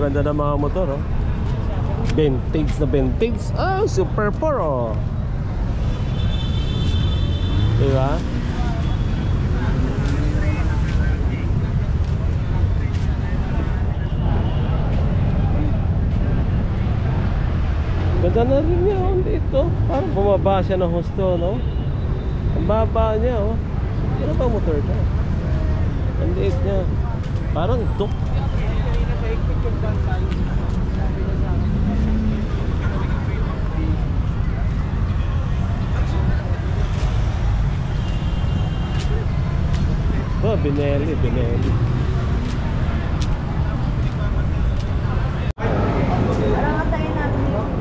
ganda ng mga motor, oh. Vintage na vintage. Oh, Super 4, oh. Diba? Ganda na rin niya, oh, dito. Parang bumaba siya ng husto, no? Ang baba niya, oh. Ano ba motor ito? Ang liit niya. Parang duk. Oh, Benelli.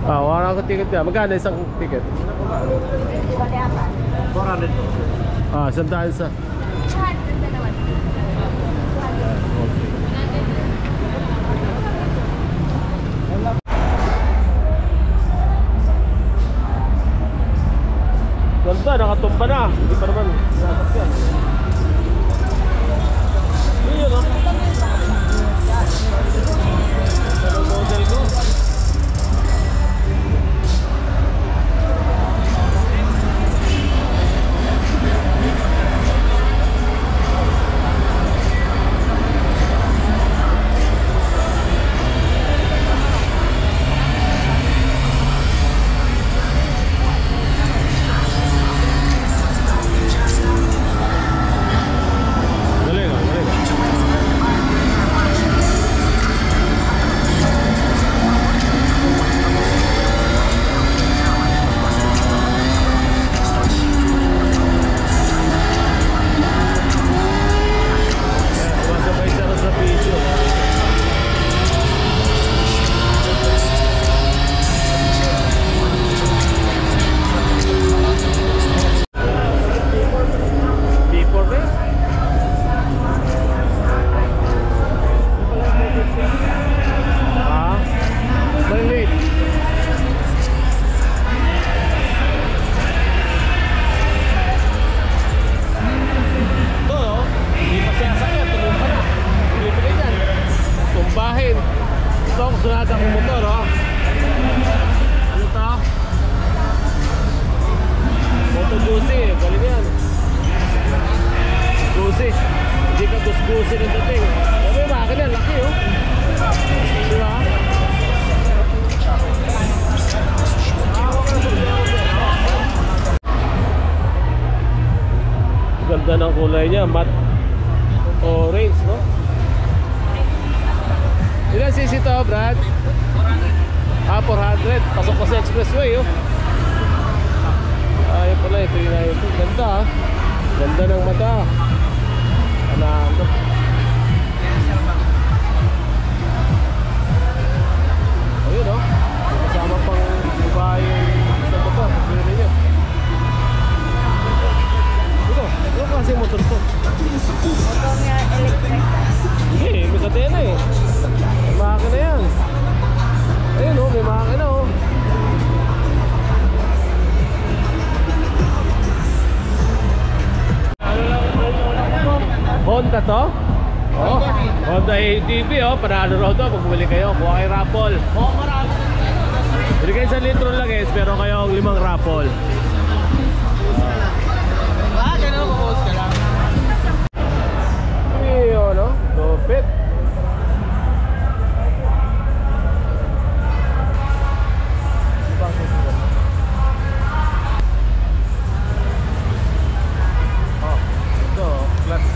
Ah, wala ko ticket niya. Magkano isang ticket? 400. Ah, sandaan sa. Ganda, nakatumba na. Hindi pa naman nakasyan. Yun, no? Anong model ko? Ganda ng kulay niya, matte orange, no? Ilan cc to, Brad? 400. Ah, 400. Pasok pa sa expressway, oh. Ayun pala, ito yun na ito. Ganda, ah. Ganda ng mata. Ano? Ayun, oh. Kasama pang babae sa motor. Pili niya. Ano kasi motor to? Motor niya electric. Hindi, may katena eh. May makina yan. Ayun oh, may makina oh. Honda to? Oh, Honda ATV oh. Panalo raw to pag bumili kayo. Kuha kayo raffle. Oh, marami. Bili kayo sa litro lang guys, pero kayo 5 raffle. Ganun, post ka lang. Iyo, no? Lupit. Oh, ito, clutch.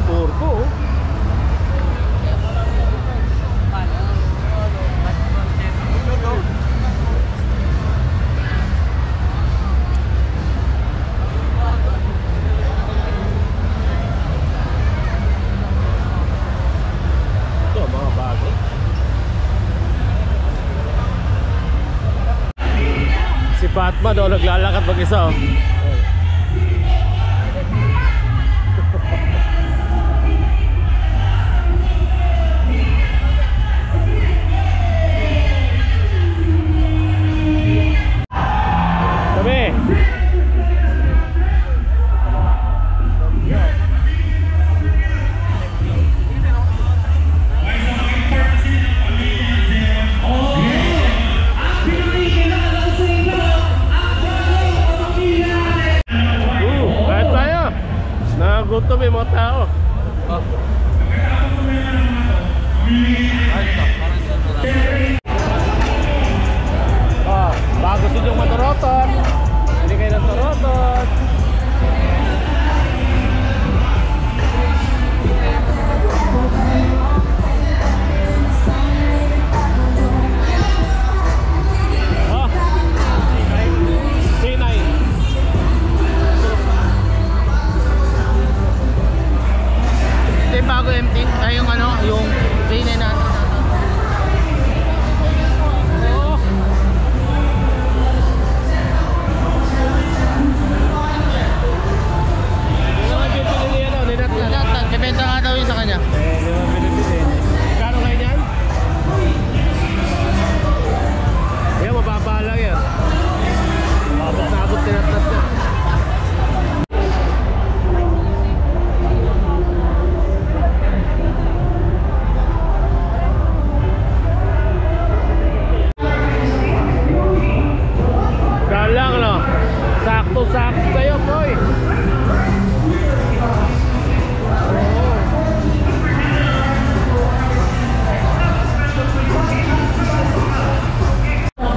Turbo. Batman daw naglalakad mag-isa oh. Tabi. Nagugutom yung mga tao. Oh. Ay, ito. Parang ito sarap. Oh, baka gusto nyo matorotot. Hindi kayo ng torotot. Oh, C9. Ito yung bago empty. Ay, yung ano, yung train na natin. Oh. Ano nga bibili niya, no? Ninat. Kibenta nga daw yun sa kanya. Di ba binibili? Kano kayo yan? Yan, mababa lang yan. Abot na abot, tinatnat na. Galang, no? Sakto-sakto sa'yo, boy.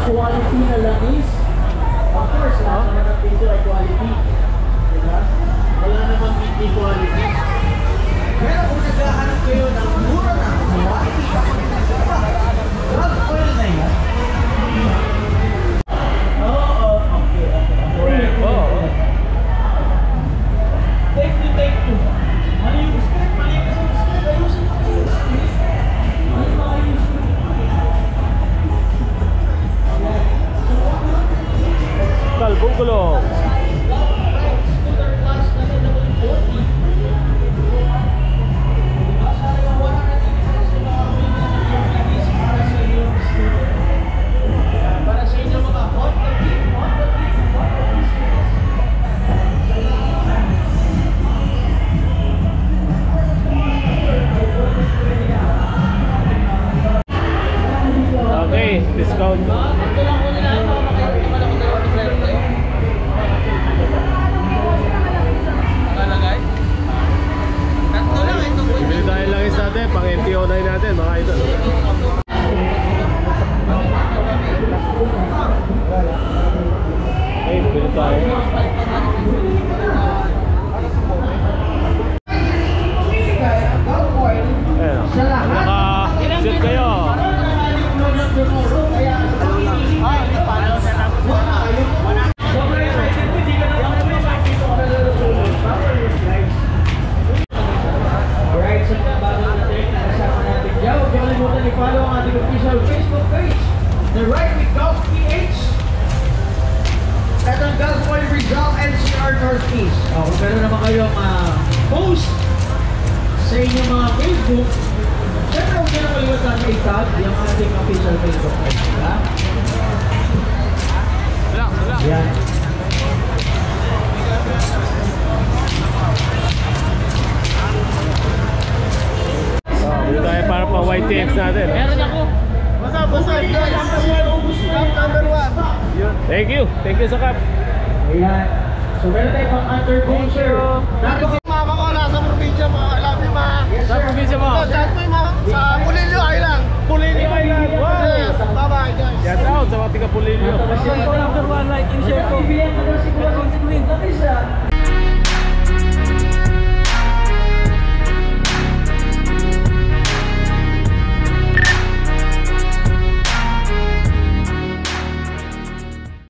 Quality na langis. Of course, lahat naman ng pinto ay quality. Diba? Wala namang hindi quality. Pero kung naghahanap kayo ng mura na quality, not oil na yan. Oo, okay. Oo. Take two. Mali yung script, mali yung script. Ayusin mo yung script. Mali yung script. Kalbong gulong. Para sa inyo mga Honda Beat. Okay, discount. Nakalagay? Tatlo lang ito. Bili tayo lang isa natin, pang MTO9 natin, mga idol. Okay, bili tayo. Ayan, naka-shoot kayo. Alright, sa mga bago natin, nakasama natin dyan. Huwag niyo kalimutan i-follow ang ating official Facebook page, The Ride with Golf PH. At ang Golf Point Rizal NCR Northeast. Kung meron naman kayong post sa inyong mga Facebook, syempre huwag niyo na kalimutan i-tag yung ating official Facebook page. Diba? Wala. Yan. Bili tayo para pang white tapes natin. Meron ako. Basta, guys. Number 1. Thank you sa cup. Ayan. So meron tayo pang undercoacher. Tapos Mama ko nasa probinsya mo. Alam niyo ma. Sa probinsya mo? Chat mo yung mga sa Pulilio Island. Pulilio Island. Wow! Yes. Bye-bye guys. Shout out sa mga tiga Pulilio. number 1, like and share ko.